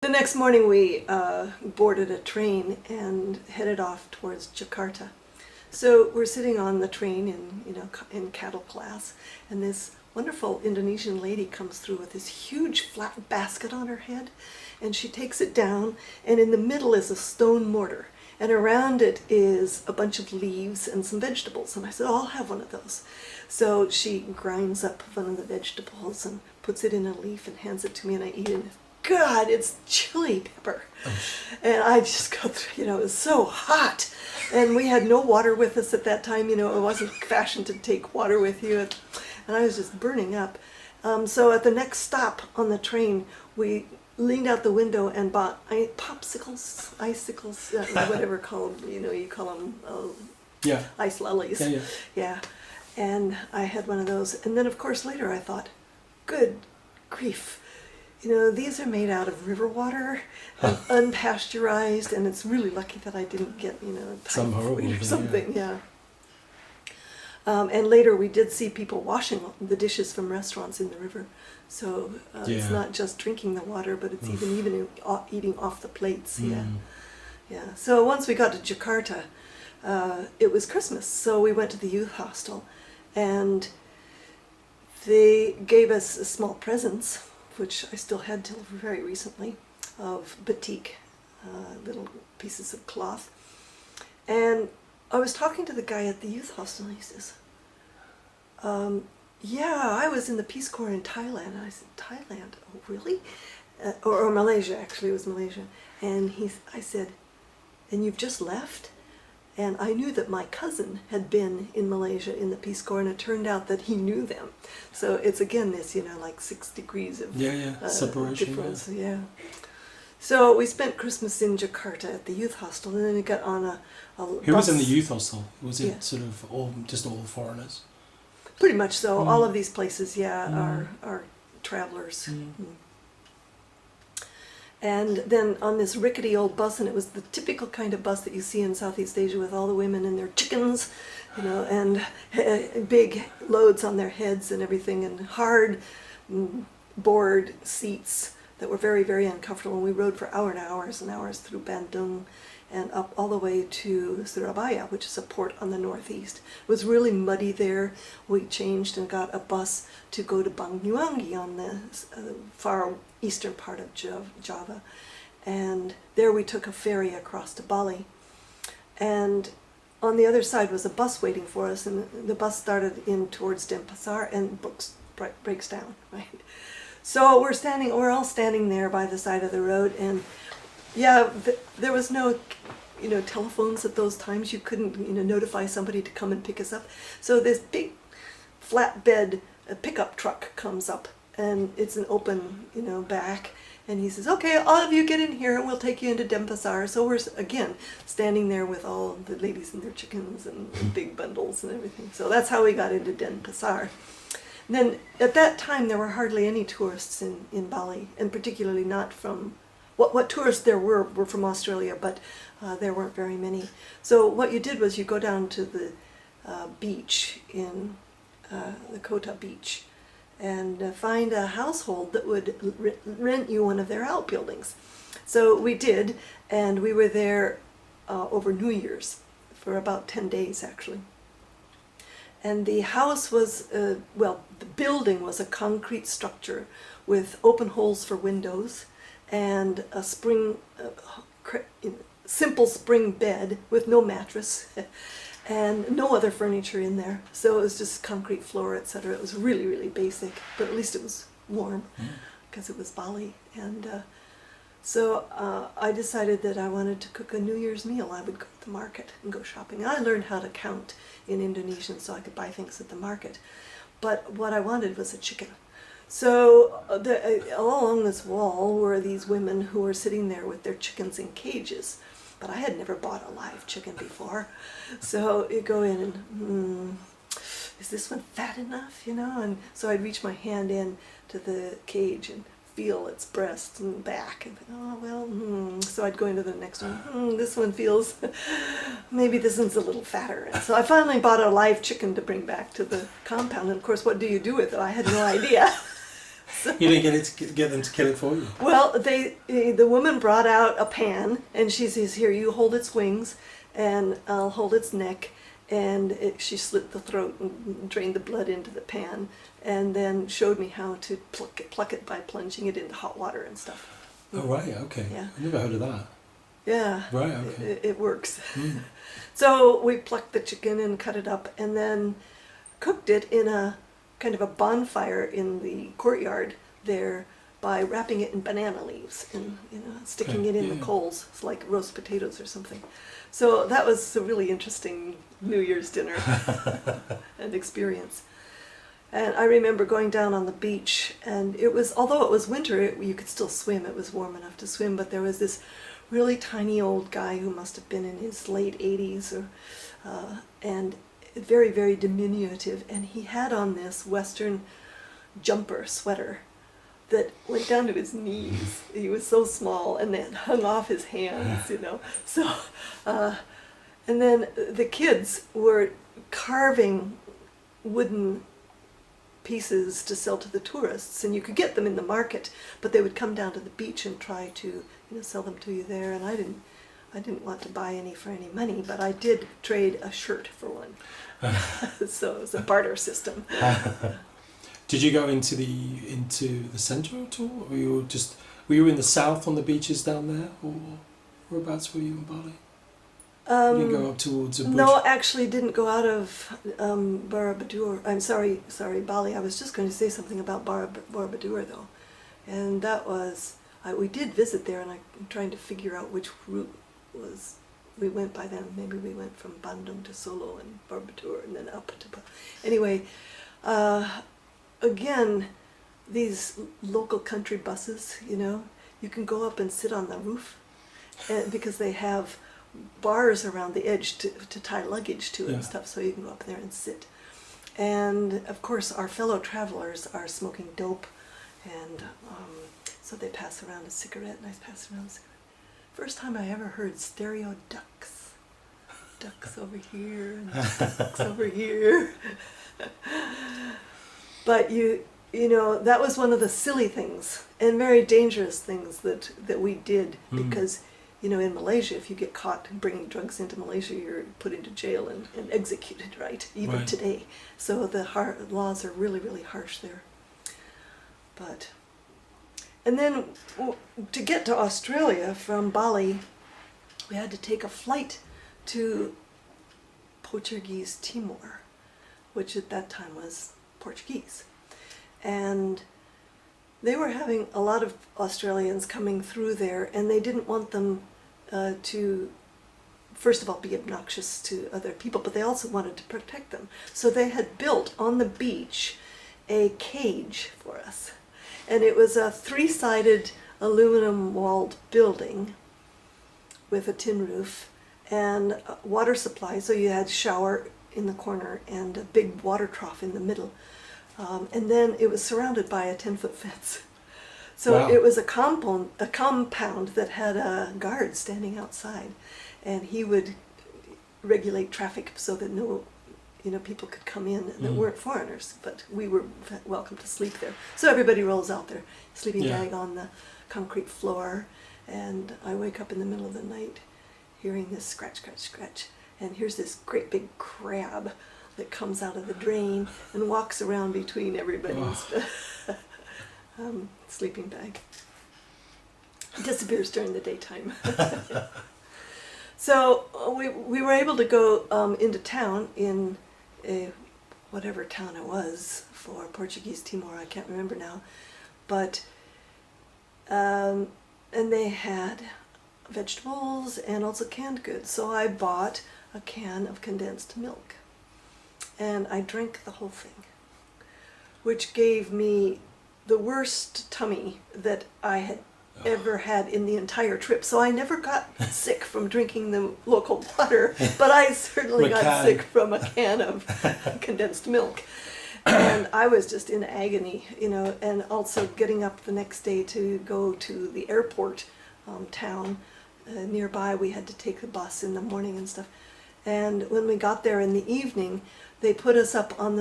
the next morning we boarded a train and headed off towards Jakarta. So we're sitting on the train in cattle class, and this wonderful Indonesian lady comes through with this huge flat basket on her head, and she takes it down, and in the middle is a stone mortar, and around it is a bunch of leaves and some vegetables. And I said, oh, I'll have one of those. So she grinds up one of the vegetables and puts it in a leaf and hands it to me, and I eat it. God, it's chili pepper. And I just go through, it was so hot. And we had no water with us at that time, it wasn't fashion to take water with you. And I was just burning up. So at the next stop on the train, we leaned out the window and bought popsicles, icicles, whatever called, you call them ice lollies. Yeah. And I had one of those. And then, of course, later I thought, good grief. These are made out of river water, and unpasteurized, and it's really lucky that I didn't get, typhoid or something, and later we did see people washing the dishes from restaurants in the river. So it's not just drinking the water, but it's even eating off the plates, Yeah. So once we got to Jakarta, it was Christmas, so we went to the youth hostel, and they gave us small presents, which I still had till very recently, of batik, little pieces of cloth. And I was talking to the guy at the youth hostel, and he says, I was in the Peace Corps in Thailand. And I said, Thailand? Oh, really? Or Malaysia, actually, it was Malaysia. And I said, and you've just left? And I knew that my cousin had been in Malaysia in the Peace Corps, and it turned out that he knew them. So it's again this, like 6 degrees of separation. Difference. Yeah. So we spent Christmas in Jakarta at the youth hostel, and then we got on a Who was in the youth hostel? Was it sort of all foreigners? Pretty much so. All of these places, are travelers. And then on this rickety old bus, and it was the typical kind of bus that you see in Southeast Asia with all the women and their chickens, and big loads on their heads and everything, and hard board seats that were very, very uncomfortable. And we rode for hours and hours through Bandung and up all the way to Surabaya, which is a port on the northeast. It was really muddy there. We changed and got a bus to go to Banyuwangi on the far eastern part of Java. And there we took a ferry across to Bali. And on the other side was a bus waiting for us, and the bus started in towards Denpasar and breaks down, right? So we're all standing there by the side of the road, and there was no, telephones at those times. You couldn't, notify somebody to come and pick us up. So this big flatbed pickup truck comes up, and it's an open, back. And he says, okay, all of you get in here and we'll take you into Denpasar. So we're, again, standing there with all the ladies and their chickens and big bundles and everything. So that's how we got into Denpasar. And then at that time, there were hardly any tourists in Bali, and particularly not from, what tourists there were from Australia, but there weren't very many. So what you did was you go down to the beach in the Kuta beach, and find a household that would rent you one of their outbuildings. So we did, and we were there over New Year's for about 10 days, actually. And the house was, the building was a concrete structure with open holes for windows and a simple spring bed with no mattress. And no other furniture in there. So it was just concrete floor, etc. It was really, really basic, but at least it was warm because it was Bali. And so I decided that I wanted to cook a New Year's meal. I would go to the market and go shopping. I learned how to count in Indonesian so I could buy things at the market. But what I wanted was a chicken. So all along this wall were these women who were sitting there with their chickens in cages. But I had never bought a live chicken before. So you go in and, is this one fat enough, And so I'd reach my hand in to the cage and feel its breast and back. And so I'd go into the next one. This one feels, maybe this one's a little fatter. And so I finally bought a live chicken to bring back to the compound. And of course, what do you do with it? I had no idea. You didn't get them to kill it for you? Well, the woman brought out a pan, and she says, "Here, you hold its wings, and I'll hold its neck." And she slit the throat and drained the blood into the pan, and then showed me how to pluck it by plunging it into hot water and stuff. Oh, right, okay. Yeah. I never heard of that. Yeah. Right, okay. It works. Mm. So we plucked the chicken and cut it up, and then cooked it in a kind of a bonfire in the courtyard there by wrapping it in banana leaves and sticking it in the coals. It's like roast potatoes or something. So that was a really interesting New Year's dinner and experience. And I remember going down on the beach, and it was, although it was winter, you could still swim. It was warm enough to swim, but there was this really tiny old guy who must have been in his late 80s, and very, very diminutive, and he had on this Western jumper sweater that went down to his knees. He was so small, and then hung off his hands, So, and then the kids were carving wooden pieces to sell to the tourists, and you could get them in the market, but they would come down to the beach and try to sell them to you there. And I didn't want to buy any for any money, but I did trade a shirt for one. So it was a barter system. Did you go into the centre at all, or were you in the south on the beaches down there, or whereabouts were you in Bali? You didn't go up towards a bush? No, actually didn't go out of Borobudur. I'm sorry, Bali. I was just going to say something about Borobudur though, and that was we did visit there, and I'm trying to figure out which route we went by then. Maybe we went from Bandung to Solo and Borobudur, and then up to. Anyway, again, these local country buses. You can go up and sit on the roof, because they have bars around the edge to tie luggage to and stuff, so you can go up there and sit. And of course our fellow travelers are smoking dope, and so they pass around a cigarette, and I pass around a cigarette. First time I ever heard stereo ducks. Ducks over here and ducks over here. But that was one of the silly things and very dangerous things that we did, because in Malaysia, if you get caught bringing drugs into Malaysia, you're put into jail and executed, right? Even today. So the laws are really, really harsh there. And then to get to Australia from Bali, we had to take a flight to Portuguese Timor, which at that time was Portuguese. And they were having a lot of Australians coming through there, and they didn't want them to, first of all, be obnoxious to other people, but they also wanted to protect them. So they had built on the beach a cage for us. And it was a 3-sided aluminum-walled building with a tin roof and a water supply. So you had shower in the corner and a big water trough in the middle. And then it was surrounded by a 10-foot fence. So It was a compound that had a guard standing outside, and he would regulate traffic so that no, people could come in that weren't foreigners, but we were welcome to sleep there. So everybody rolls out their sleeping bag on the concrete floor, and I wake up in the middle of the night hearing this scratch, scratch, scratch, and here's this great big crab that comes out of the drain and walks around between everybody's sleeping bag. Disappears during the daytime. So we were able to go into town in whatever town it was for Portuguese Timor, I can't remember now, but and they had vegetables and also canned goods. So I bought a can of condensed milk, and I drank the whole thing, which gave me the worst tummy that I had ever had in the entire trip. So I never got sick from drinking the local water, but I certainly got sick from a can of condensed milk. And I was just in agony, and also getting up the next day to go to the airport town nearby. We had to take the bus in the morning and stuff. And when we got there in the evening, they put us up on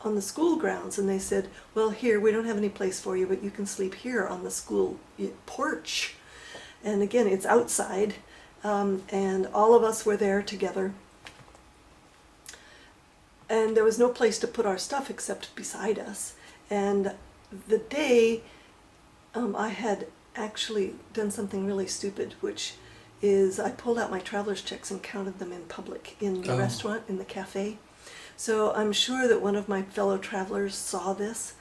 on the school grounds, and they said, well, here, we don't have any place for you, but you can sleep here on the school porch. And again, it's outside, and all of us were there together. And there was no place to put our stuff except beside us. And the day I had actually done something really stupid, which is I pulled out my traveler's checks and counted them in public in the restaurant, in the cafe. So I'm sure that one of my fellow travelers saw this,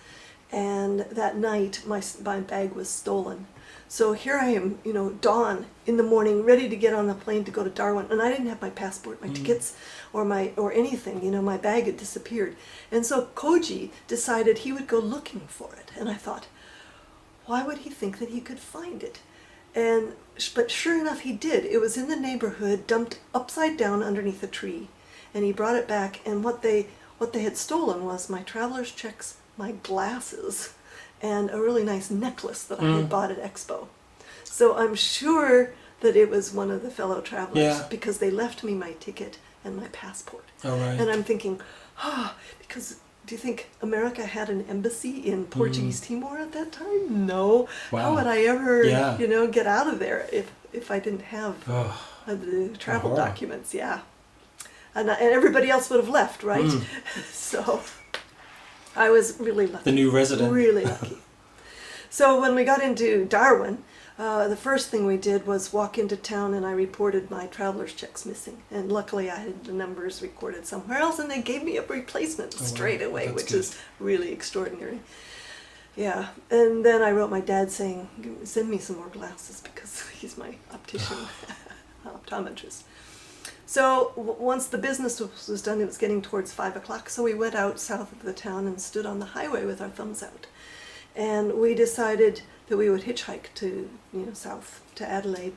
and that night my bag was stolen. So here I am, dawn in the morning, ready to get on the plane to go to Darwin, and I didn't have my passport, my tickets, or anything. My bag had disappeared. And so Koji decided he would go looking for it, and I thought, why would he think that he could find it? But sure enough, he did. It was in the neighborhood, dumped upside down underneath a tree, and he brought it back. And what they had stolen was my traveler's checks, my glasses, and a really nice necklace that I had bought at Expo. So I'm sure that it was one of the fellow travelers, because they left me my ticket and my passport. Oh, right. And I'm thinking, because do you think America had an embassy in Portuguese Timor at that time? No. Wow. How would I ever, get out of there if I didn't have the travel documents? Yeah. And everybody else would have left, right? So I was really lucky. The new resident. Really lucky. So when we got into Darwin, the first thing we did was walk into town, and I reported my traveler's checks missing. And luckily I had the numbers recorded somewhere else, and they gave me a replacement straight away, which is really extraordinary. Yeah. And then I wrote my dad saying, send me some more glasses, because he's my optician, optometrist. So once the business was done, it was getting towards 5 o'clock, so we went out south of the town and stood on the highway with our thumbs out. And we decided that we would hitchhike to, south to Adelaide.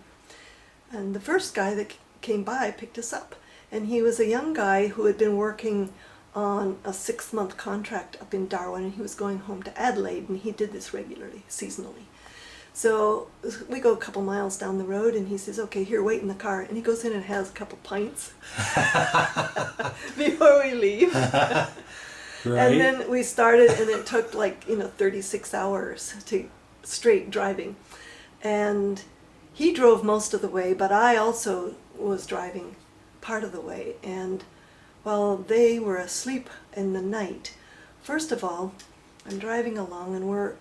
And the first guy that came by picked us up. And he was a young guy who had been working on a 6-month contract up in Darwin, and he was going home to Adelaide, and he did this regularly, seasonally. So we go a couple miles down the road, and he says, okay, here, wait in the car. And he goes in and has a couple pints before we leave. Right. And then we started, and it took 36 hours to straight driving. And he drove most of the way, but I also was driving part of the way. And while they were asleep in the night, first of all, I'm driving along, and we're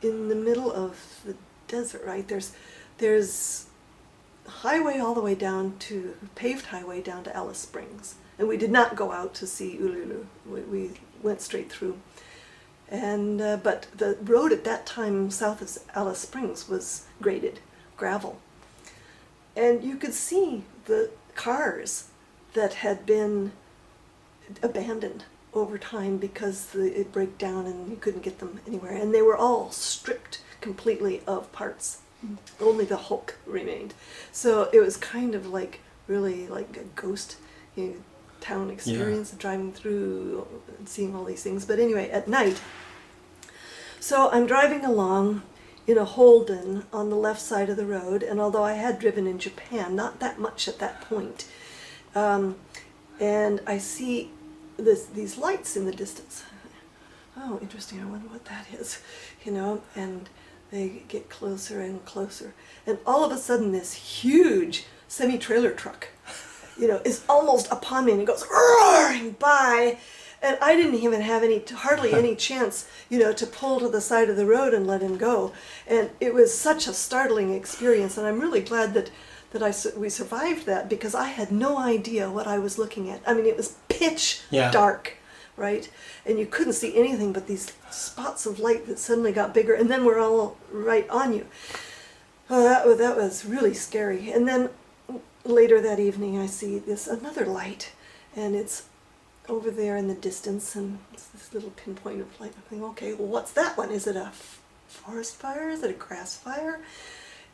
in the middle of the desert, right? There's highway all the way down to, paved highway down to Alice Springs. And we did not go out to see Uluru. We went straight through. And but the road at that time south of Alice Springs was graded, gravel. And you could see the cars that had been abandoned over time because it broke down and you couldn't get them anywhere. And they were all stripped completely of parts. Only the hulk remained. So it was kind of really like a ghost town experience, driving through and seeing all these things. But anyway, at night, so I'm driving along in a Holden on the left side of the road, and although I had driven in Japan, not that much at that point, and I see these lights in the distance. Oh, interesting, I wonder what that is, and they get closer and closer. And all of a sudden this huge semi-trailer truck, is almost upon me, and it goes roaring by, and I didn't even have hardly any chance, to pull to the side of the road and let him go. And it was such a startling experience, and I'm really glad that we survived that, because I had no idea what I was looking at. I mean, it was pitch dark, right? And you couldn't see anything but these spots of light that suddenly got bigger, and then we're all right on you. Oh, that was really scary. And then later that evening, I see another light, and it's over there in the distance, and it's this little pinpoint of light. I think, okay, well, what's that one? Is it a forest fire? Is it a grass fire?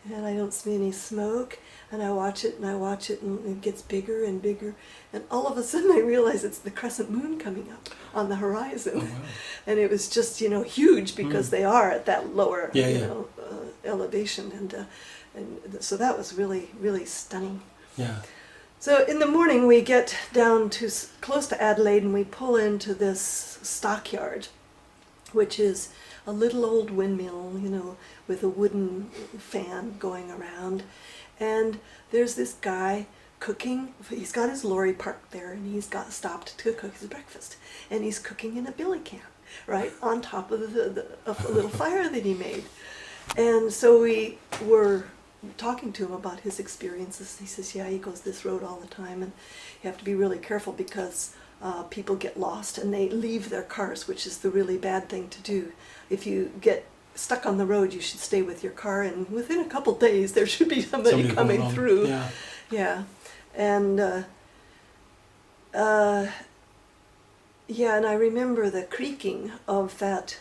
And I don't see any smoke, and I watch it, and it gets bigger and bigger, and all of a sudden I realize it's the crescent moon coming up on the horizon. Oh, wow. And it was just, huge, because they are at that lower, elevation, and so that was really, really stunning. Yeah. So in the morning we get down to close to Adelaide and we pull into this Stockyard, which is a little old windmill, you know, with a wooden fan going around. And there's this guy cooking. He's got his lorry parked there and he's got stopped to cook his breakfast. And he's cooking in a billy can, right, on top of of a little fire that he made. And so we were talking to him about his experiences. He says, yeah, he goes this road all the time and you have to be really careful because people get lost and they leave their cars, which is the really bad thing to do. If you get stuck on the road, you should stay with your car, and within a couple days there should be somebody coming through. Yeah. Yeah. And yeah, and I remember the creaking of that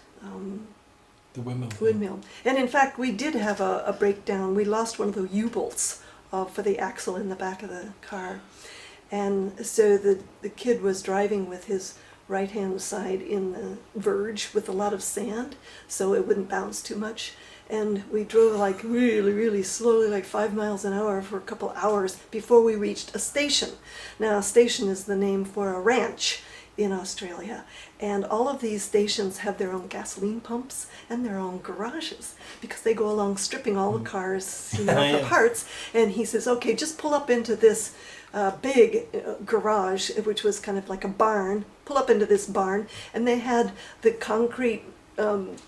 The windmill. windmill. And in fact, we did have a breakdown. We lost one of the U-bolts for the axle in the back of the car. And so the kid was driving with his right-hand side in the verge with a lot of sand, so it wouldn't bounce too much. And we drove like really, really slowly, like 5 miles an hour for a couple hours before we reached a station. Now, a station is the name for a ranch in Australia. And all of these stations have their own gasoline pumps and their own garages because they go along stripping all the cars, you know, for parts. And he says, okay, just pull up into this big garage, which was kind of like a barn. Pull up into this barn. And they had the concrete, like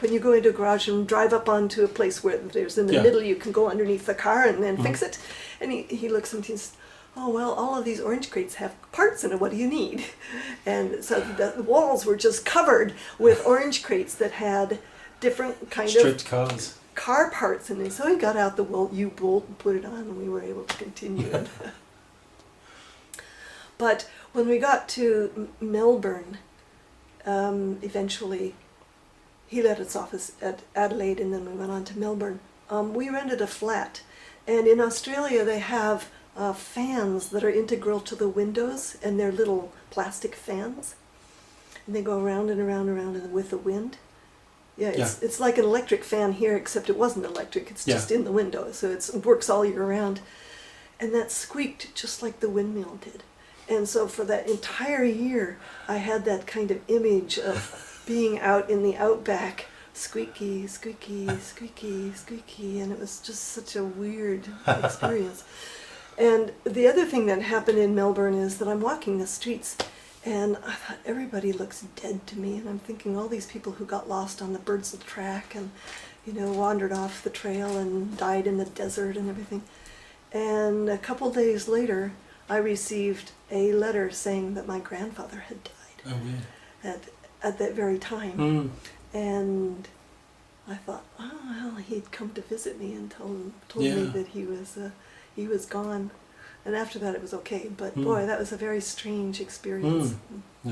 when you go into a garage and drive up onto a place where there's in the middle, you can go underneath the car and then fix it. And he looks and he says, oh, well, all of these orange crates have parts in it. What do you need? And so the walls were just covered with orange crates that had different kind stripped of cars. Car parts in it. So he got out the U-bolt and put it on, and we were able to continue. But when we got to Melbourne, eventually, he let us off at Adelaide, and then we went on to Melbourne. We rented a flat, and in Australia they have fans that are integral to the windows, and they're little plastic fans, and they go around and around and around with the wind. Yeah, it's like an electric fan here, except it wasn't electric. It's just in the window, so it works all year round. And that squeaked just like the windmill did. And so for that entire year, I had that kind of image of being out in the outback, squeaky, squeaky, squeaky, squeaky, and it was just such a weird experience. And the other thing that happened in Melbourne is that I'm walking the streets, and I thought, everybody looks dead to me, and I'm thinking all these people who got lost on the Birdsall track and, you know, wandered off the trail and died in the desert and everything. And a couple days later, I received a letter saying that my grandfather had died. Oh, weird. At that very time. And I thought, oh, well, he'd come to visit me and told me that he was gone. And after that it was okay, but boy, that was a very strange experience.